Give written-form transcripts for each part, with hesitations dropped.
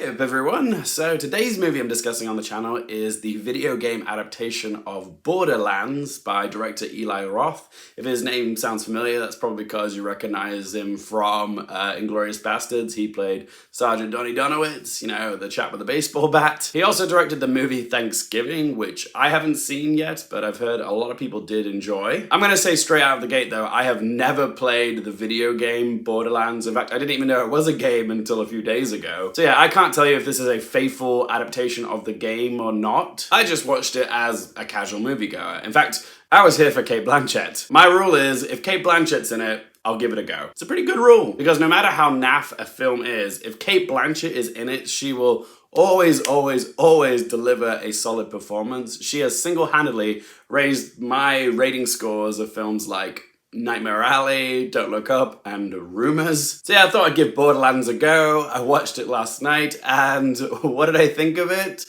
up everyone? So today's movie I'm discussing on the channel is the video game adaptation of Borderlands by director Eli Roth. If his name sounds familiar, that's probably because you recognize him from Inglourious Basterds. He played Sergeant Donnie Donowitz, you know, the chap with the baseball bat. He also directed the movie Thanksgiving, which I haven't seen yet, but I've heard a lot of people did enjoy. I'm gonna say straight out of the gate though, I have never played the video game Borderlands. In fact, I didn't even know it was a game until a few days ago. So yeah, I can't tell you if this is a faithful adaptation of the game or not. I just watched it as a casual moviegoer. In fact, I was here for Cate Blanchett. My rule is, if Cate Blanchett's in it, I'll give it a go. It's a pretty good rule, because no matter how naff a film is, if Cate Blanchett is in it, she will always deliver a solid performance. She has single-handedly raised my rating scores of films like Nightmare Alley, Don't Look Up, and Rumors. So yeah, I thought I'd give Borderlands a go. I watched it last night, and what did I think of it?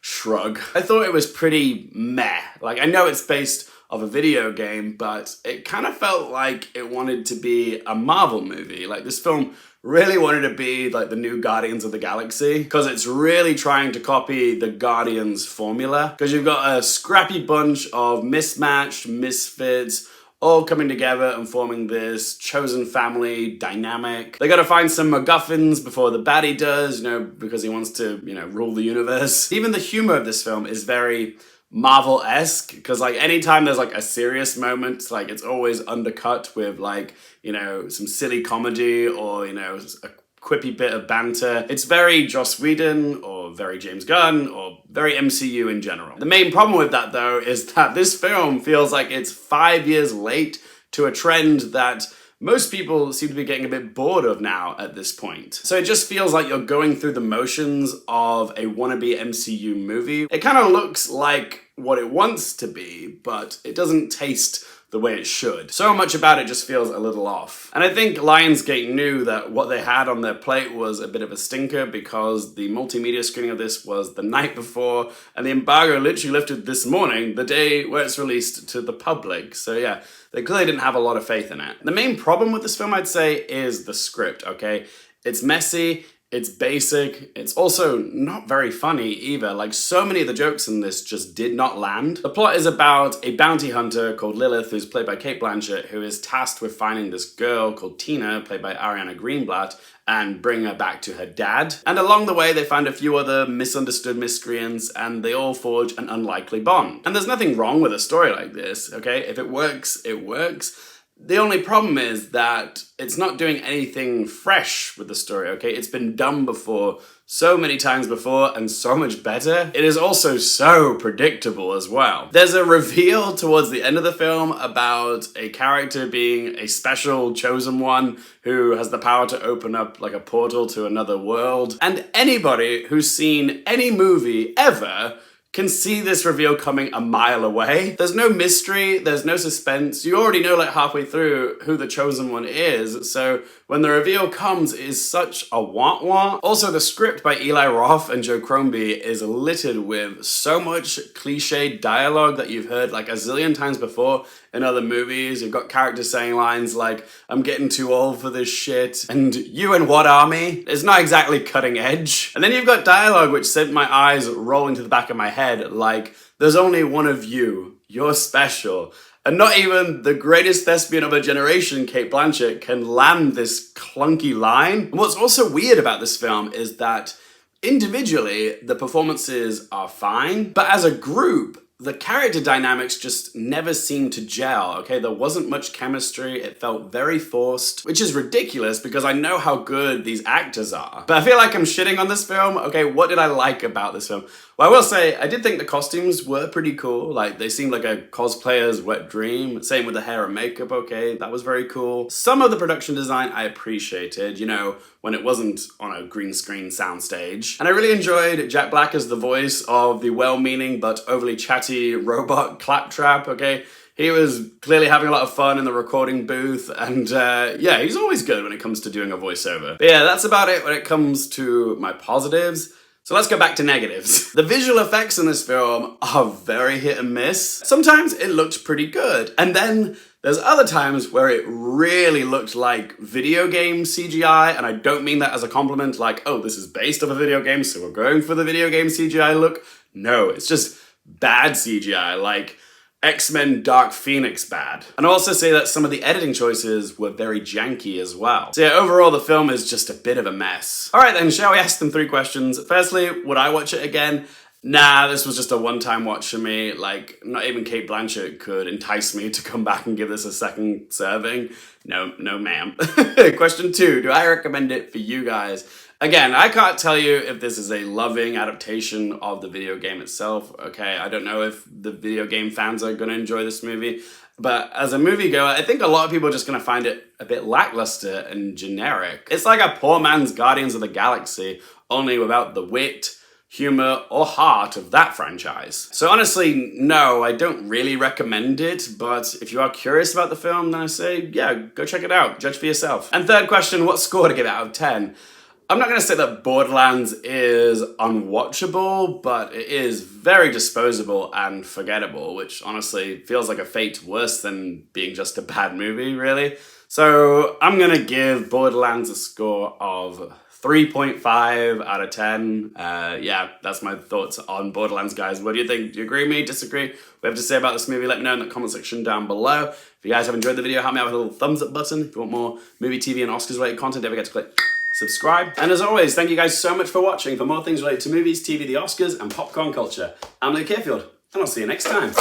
Shrug. I thought it was pretty meh. Like, I know it's based off a video game, but it kind of felt like it wanted to be a Marvel movie. Like, this film really wanted to be like the new Guardians of the Galaxy, because it's really trying to copy the Guardians formula. Because you've got a scrappy bunch of mismatched misfits all coming together and forming this chosen family dynamic. They gotta find some MacGuffins before the baddie does, you know, because he wants to, you know, rule the universe. Even the humor of this film is very Marvel-esque, because like anytime there's like a serious moment, like it's always undercut with like, you know, some silly comedy or, you know, a quippy bit of banter. It's very Joss Whedon or very James Gunn or very MCU in general. The main problem with that though is that this film feels like it's 5 years late to a trend that most people seem to be getting a bit bored of now at this point. So it just feels like you're going through the motions of a wannabe MCU movie. It kind of looks like what it wants to be, but it doesn't taste the way it should. So much about it just feels a little off. And I think Lionsgate knew that what they had on their plate was a bit of a stinker, because the multimedia screening of this was the night before, and the embargo literally lifted this morning, the day where it's released to the public. So yeah, they clearly didn't have a lot of faith in it. The main problem with this film, I'd say, is the script, okay? It's messy, it's basic, it's also not very funny either. Like, so many of the jokes in this just did not land. The plot is about a bounty hunter called Lilith, who's played by Cate Blanchett, who is tasked with finding this girl called Tina, played by Ariana Greenblatt, and bring her back to her dad. And along the way, they find a few other misunderstood miscreants, and they all forge an unlikely bond. And there's nothing wrong with a story like this, okay? If it works, it works. The only problem is that it's not doing anything fresh with the story, okay? It's been done before, so many times before, and so much better. It is also so predictable as well. There's a reveal towards the end of the film about a character being a special chosen one who has the power to open up like a portal to another world. And anybody who's seen any movie ever can see this reveal coming a mile away. There's no mystery, there's no suspense. You already know like halfway through who the chosen one is, so when the reveal comes, it is such a wah-wah. Also, the script by Eli Roth and Joe Crombie is littered with so much cliched dialogue that you've heard like a zillion times before in other movies. You've got characters saying lines like, "I'm getting too old for this shit," and "You and what army?" It's not exactly cutting edge. And then you've got dialogue which sent my eyes rolling to the back of my head, like, "There's only one of you, you're special." And not even the greatest thespian of a generation, Cate Blanchett, can land this clunky line. And what's also weird about this film is that individually, the performances are fine, but as a group, the character dynamics just never seemed to gel, okay? There wasn't much chemistry, it felt very forced, which is ridiculous because I know how good these actors are. But I feel like I'm shitting on this film. Okay, what did I like about this film? Well, I will say, I did think the costumes were pretty cool. Like, they seemed like a cosplayer's wet dream. Same with the hair and makeup, okay? That was very cool. Some of the production design I appreciated, you know, when it wasn't on a green screen soundstage. And I really enjoyed Jack Black as the voice of the well-meaning but overly chatty robot Claptrap, okay? He was clearly having a lot of fun in the recording booth, and yeah, he's always good when it comes to doing a voiceover. But yeah, that's about it when it comes to my positives. So let's go back to negatives. The visual effects in this film are very hit and miss. Sometimes it looks pretty good, and then there's other times where it really looked like video game CGI, and I don't mean that as a compliment, like, oh, this is based off a video game, so we're going for the video game CGI look. No, it's just bad CGI, like X-Men Dark Phoenix bad. And I'll also say that some of the editing choices were very janky as well. So yeah, overall the film is just a bit of a mess. Alright then, shall we ask them 3 questions? Firstly, would I watch it again? Nah, this was just a one-time watch for me. Like, not even Cate Blanchett could entice me to come back and give this a second serving. No ma'am. Question 2, do I recommend it for you guys? Again, I can't tell you if this is a loving adaptation of the video game itself, okay? I don't know if the video game fans are gonna enjoy this movie, but as a moviegoer, I think a lot of people are just gonna find it a bit lackluster and generic. It's like a poor man's Guardians of the Galaxy, only without the wit, humor, or heart of that franchise. So honestly, no, I don't really recommend it, but if you are curious about the film, then I say, yeah, go check it out, judge for yourself. And third question, what score to give it out of 10? I'm not going to say that Borderlands is unwatchable, but it is very disposable and forgettable, which honestly feels like a fate worse than being just a bad movie, really. So I'm going to give Borderlands a score of 3.5 out of 10. Yeah, that's my thoughts on Borderlands, guys. What do you think? Do you agree with me? Disagree? What do you have to say about this movie? Let me know in the comment section down below. If you guys have enjoyed the video, help me out with a little thumbs up button. If you want more movie, TV, and Oscars related content, don't forget to click subscribe. And as always, thank you guys so much for watching. For more things related to movies, TV, the Oscars, and popcorn culture, I'm Luke Hearfield, and I'll see you next time.